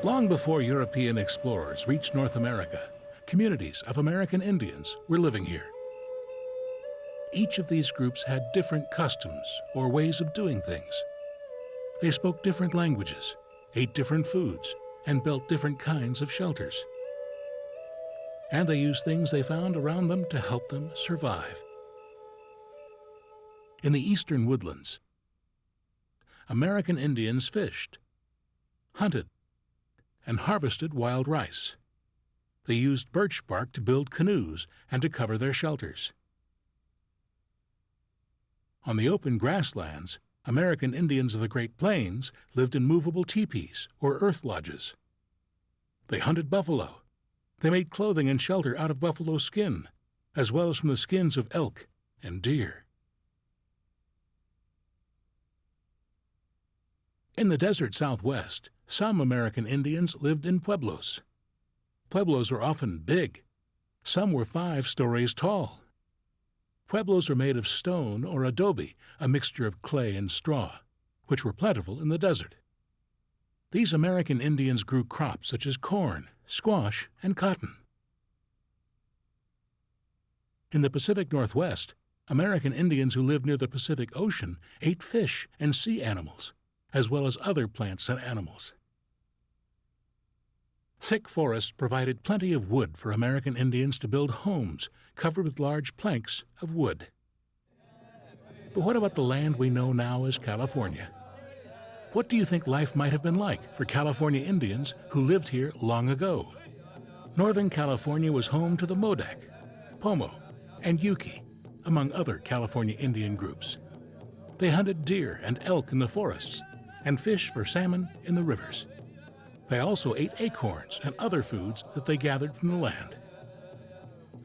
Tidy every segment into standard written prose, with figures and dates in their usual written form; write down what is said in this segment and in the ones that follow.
Long before European explorers reached North America, communities of American Indians were living here. Each of these groups had different customs or ways of doing things. They spoke different languages, ate different foods, and built different kinds of shelters. And they used things they found around them to help them survive. In the eastern woodlands, American Indians fished, hunted, and harvested wild rice. They used birch bark to build canoes and to cover their shelters. On the open grasslands, American Indians of the Great Plains lived in movable teepees or earth lodges. They hunted buffalo. They made clothing and shelter out of buffalo skin, as well as from the skins of elk and deer. In the desert Southwest, some American Indians lived in pueblos. Pueblos are often big. Some were 5 stories tall. Pueblos are made of stone or adobe, a mixture of clay and straw, which were plentiful in the desert. These American Indians grew crops such as corn, squash, and cotton. In the Pacific Northwest, American Indians who lived near the Pacific Ocean ate fish and sea animals, as well as other plants and animals. Thick forests provided plenty of wood for American Indians to build homes covered with large planks of wood. But what about the land we know now as California? What do you think life might have been like for California Indians who lived here long ago? Northern California was home to the Modoc, Pomo, and Yuki, among other California Indian groups. They hunted deer and elk in the forests and fished for salmon in the rivers. They also ate acorns and other foods that they gathered from the land.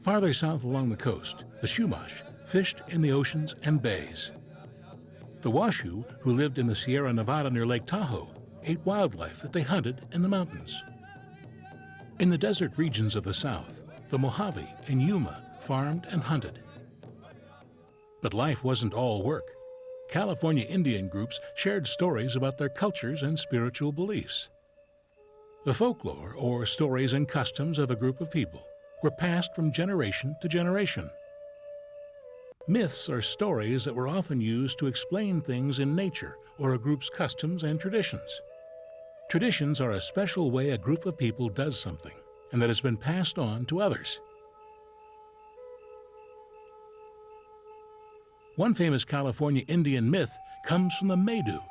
Farther south along the coast, the Chumash fished in the oceans and bays. The Washoe, who lived in the Sierra Nevada near Lake Tahoe, ate wildlife that they hunted in the mountains. In the desert regions of the south, the Mojave and Yuma farmed and hunted. But life wasn't all work. California Indian groups shared stories about their cultures and spiritual beliefs. The folklore, or stories and customs of a group of people, were passed from generation to generation. Myths are stories that were often used to explain things in nature or a group's customs and traditions. Traditions are a special way a group of people does something, and that has been passed on to others. One famous California Indian myth comes from the Maidu.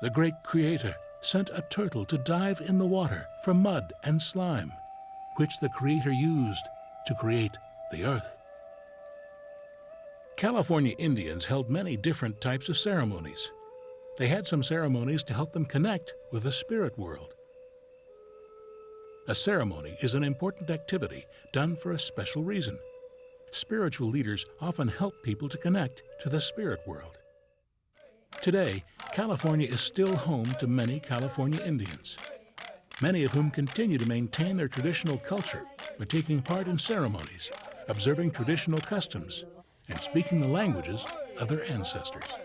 The great creator sent a turtle to dive in the water for mud and slime, which the creator used to create the earth. California Indians held many different types of ceremonies. They had some ceremonies to help them connect with the spirit world. A ceremony is an important activity done for a special reason. Spiritual leaders often help people to connect to the spirit world. Today, California is still home to many California Indians, many of whom continue to maintain their traditional culture by taking part in ceremonies, observing traditional customs, and speaking the languages of their ancestors.